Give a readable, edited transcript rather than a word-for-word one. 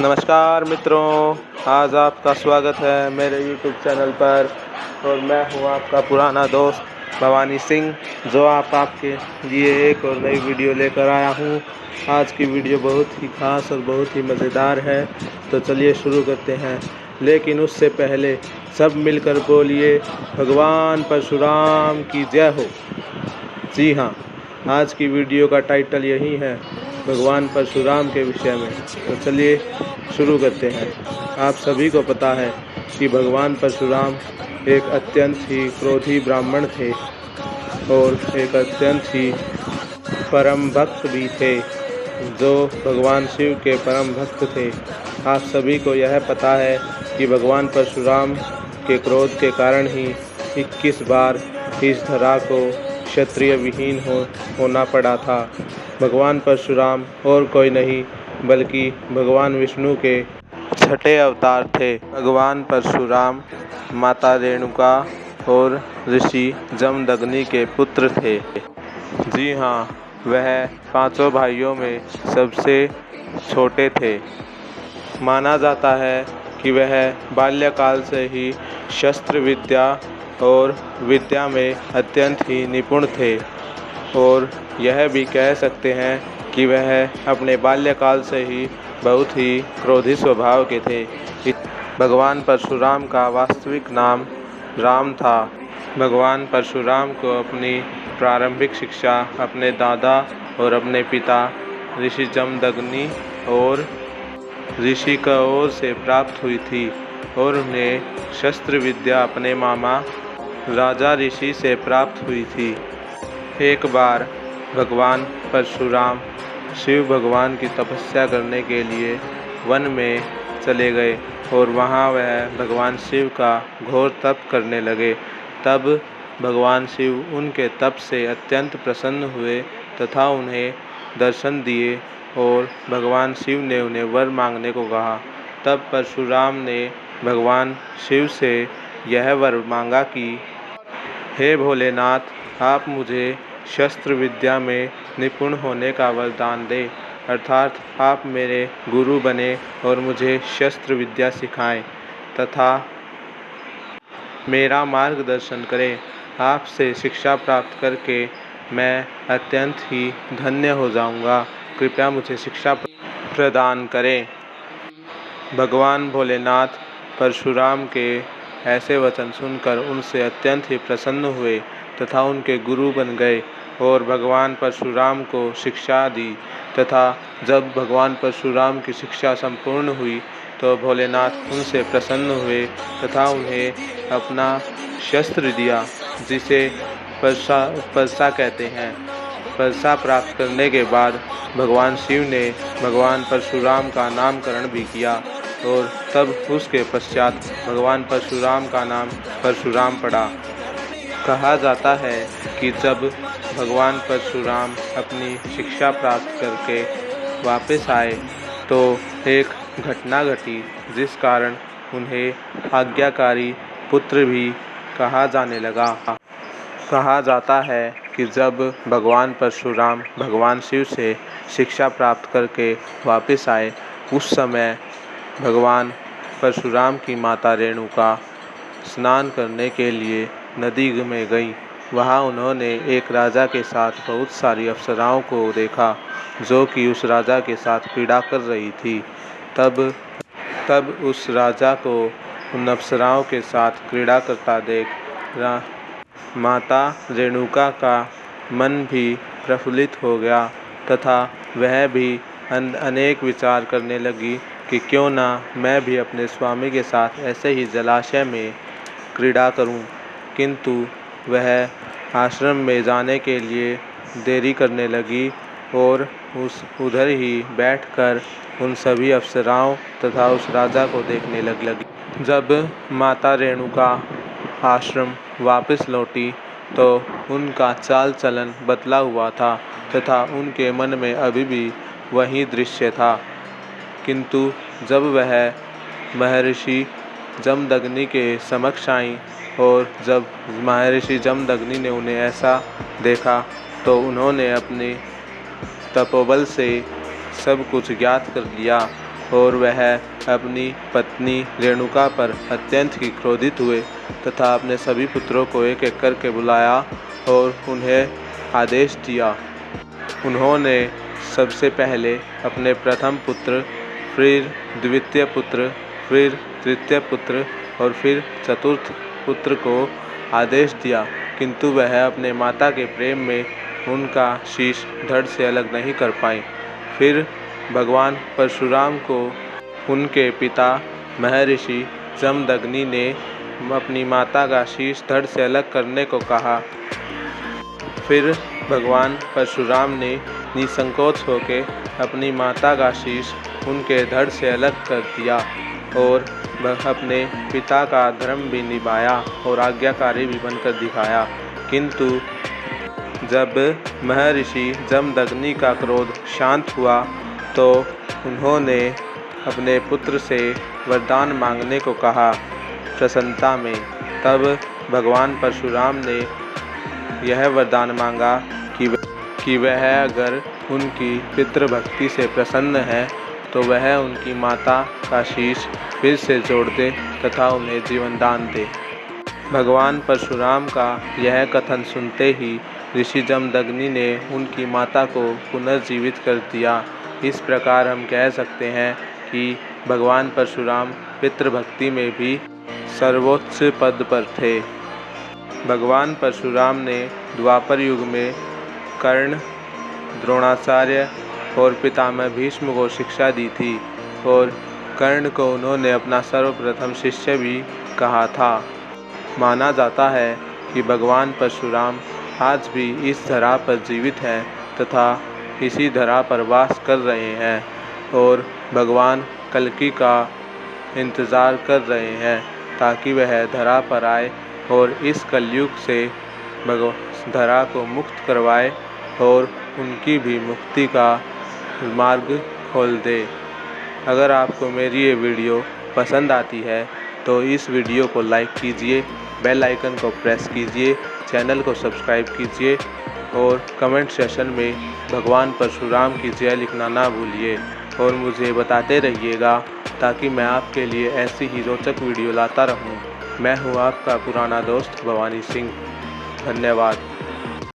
नमस्कार मित्रों, आज आपका स्वागत है मेरे YouTube चैनल पर। और मैं हूँ आपका पुराना दोस्त भवानी सिंह, जो आपके लिए एक और नई वीडियो लेकर आया हूँ। आज की वीडियो बहुत ही खास और बहुत ही मज़ेदार है, तो चलिए शुरू करते हैं। लेकिन उससे पहले सब मिलकर बोलिए, भगवान परशुराम की जय हो। जी हाँ, आज की वीडियो का टाइटल यही है, भगवान परशुराम के विषय में। तो चलिए शुरू करते हैं। आप सभी को पता है कि भगवान परशुराम एक अत्यंत ही क्रोधी ब्राह्मण थे और एक अत्यंत ही परम भक्त भी थे, जो भगवान शिव के परम भक्त थे। आप सभी को यह पता है कि भगवान परशुराम के क्रोध के कारण ही 21 बार इस धरा को क्षत्रिय विहीन होना पड़ा था। भगवान परशुराम और कोई नहीं बल्कि भगवान विष्णु के छठे अवतार थे। भगवान परशुराम माता रेणुका और ऋषि जमदग्नि के पुत्र थे। जी हाँ, वह पांचों भाइयों में सबसे छोटे थे। माना जाता है कि वह बाल्यकाल से ही शस्त्र विद्या और विद्या में अत्यंत ही निपुण थे, और यह भी कह सकते हैं कि वह अपने बाल्यकाल से ही बहुत ही क्रोधी स्वभाव के थे। भगवान परशुराम का वास्तविक नाम राम था। भगवान परशुराम को अपनी प्रारंभिक शिक्षा अपने दादा और अपने पिता ऋषि जमदग्नि और ऋषि कौर से प्राप्त हुई थी, और उन्हें शस्त्र विद्या अपने मामा राजा ऋषि से प्राप्त हुई थी। एक बार भगवान परशुराम शिव भगवान की तपस्या करने के लिए वन में चले गए, और वहाँ वह भगवान शिव का घोर तप करने लगे। तब भगवान शिव उनके तप से अत्यंत प्रसन्न हुए तथा उन्हें दर्शन दिए, और भगवान शिव ने उन्हें वर मांगने को कहा। तब परशुराम ने भगवान शिव से यह वर मांगा कि हे भोलेनाथ, आप मुझे शस्त्र विद्या में निपुण होने का वरदान दें, अर्थात आप मेरे गुरु बने और मुझे शस्त्र विद्या सिखाएं तथा मेरा मार्गदर्शन करें। आपसे शिक्षा प्राप्त करके मैं अत्यंत ही धन्य हो जाऊंगा। कृपया मुझे शिक्षा प्रदान करें। भगवान भोलेनाथ परशुराम के ऐसे वचन सुनकर उनसे अत्यंत ही प्रसन्न हुए तथा उनके गुरु बन गए और भगवान परशुराम को शिक्षा दी। तथा जब भगवान परशुराम की शिक्षा संपूर्ण हुई तो भोलेनाथ उनसे प्रसन्न हुए तथा उन्हें अपना शस्त्र दिया, जिसे परसा कहते हैं। परसा प्राप्त करने के बाद भगवान शिव ने भगवान परशुराम का नामकरण भी किया, और तब उसके पश्चात भगवान परशुराम का नाम परशुराम पड़ा। कहा जाता है कि जब भगवान परशुराम अपनी शिक्षा प्राप्त करके वापस आए तो एक घटना घटी, जिस कारण उन्हें आज्ञाकारी पुत्र भी कहा जाने लगा। कहा जाता है कि जब भगवान परशुराम भगवान शिव से शिक्षा प्राप्त करके वापस आए, उस समय भगवान परशुराम की माता रेणुका स्नान करने के लिए नदी में गई। वहाँ उन्होंने एक राजा के साथ बहुत सारी अप्सराओं को देखा, जो कि उस राजा के साथ पीड़ा कर रही थी। तब उस राजा को उन अप्सराओं के साथ क्रीड़ा करता देख माता रेणुका का मन भी प्रफुल्लित हो गया तथा वह भी अनेक विचार करने लगी कि क्यों ना मैं भी अपने स्वामी के साथ ऐसे ही जलाशय में क्रीड़ा करूं। किंतु वह आश्रम में जाने के लिए देरी करने लगी और उधर ही बैठकर उन सभी अप्सराओं तथा उस राजा को देखने लगी। जब माता रेणुका आश्रम वापस लौटी तो उनका चाल चलन बदला हुआ था तथा उनके मन में अभी भी वही दृश्य था। किंतु जब वह महर्षि जमदग्नि के समक्ष आई और जब महर्षि जमदग्नि ने उन्हें ऐसा देखा तो उन्होंने अपने तपोबल से सब कुछ ज्ञात कर लिया और वह अपनी पत्नी रेणुका पर अत्यंत ही क्रोधित हुए तथा अपने सभी पुत्रों को एक एक करके बुलाया और उन्हें आदेश दिया। उन्होंने सबसे पहले अपने प्रथम पुत्र, फिर द्वितीय पुत्र, फिर तृतीय पुत्र और फिर चतुर्थ पुत्र को आदेश दिया, किंतु वह अपने माता के प्रेम में उनका शीश धड़ से अलग नहीं कर पाए। फिर भगवान परशुराम को उनके पिता महर्षि जमदग्नि ने अपनी माता का शीश धड़ से अलग करने को कहा। फिर भगवान परशुराम ने निसंकोच होकर अपनी माता का शीश उनके धड़ से अलग कर दिया और वह अपने पिता का धर्म भी निभाया और आज्ञाकारी भी बनकर दिखाया। किंतु जब महर्षि जमदग्नि का क्रोध शांत हुआ तो उन्होंने अपने पुत्र से वरदान मांगने को कहा प्रसन्नता में। तब भगवान परशुराम ने यह वरदान मांगा कि वह अगर उनकी पितृभक्ति से प्रसन्न है तो वह उनकी माता का शीश फिर से जोड़ दे तथा उन्हें जीवन दान दे। भगवान परशुराम का यह कथन सुनते ही ऋषि जमदग्नि ने उनकी माता को पुनर्जीवित कर दिया। इस प्रकार हम कह सकते हैं कि भगवान परशुराम पितृभक्ति में भी सर्वोच्च पद पर थे। भगवान परशुराम ने द्वापर युग में कर्ण, द्रोणाचार्य और पितामह भीष्म को शिक्षा दी थी और कर्ण को उन्होंने अपना सर्वप्रथम शिष्य भी कहा था। माना जाता है कि भगवान परशुराम आज भी इस धरा पर जीवित हैं तथा इसी धरा पर वास कर रहे हैं और भगवान कल्कि का इंतज़ार कर रहे हैं ताकि वह धरा पर आए और इस कलयुग से धरा को मुक्त करवाए और उनकी भी मुक्ति का मार्ग खोल दे। अगर आपको मेरी ये वीडियो पसंद आती है तो इस वीडियो को लाइक कीजिए, बेल आइकन को प्रेस कीजिए, चैनल को सब्सक्राइब कीजिए और कमेंट सेशन में भगवान परशुराम की जय लिखना ना भूलिए और मुझे बताते रहिएगा ताकि मैं आपके लिए ऐसी ही रोचक वीडियो लाता रहूं। मैं हूं आपका पुराना दोस्त भवानी सिंह। धन्यवाद।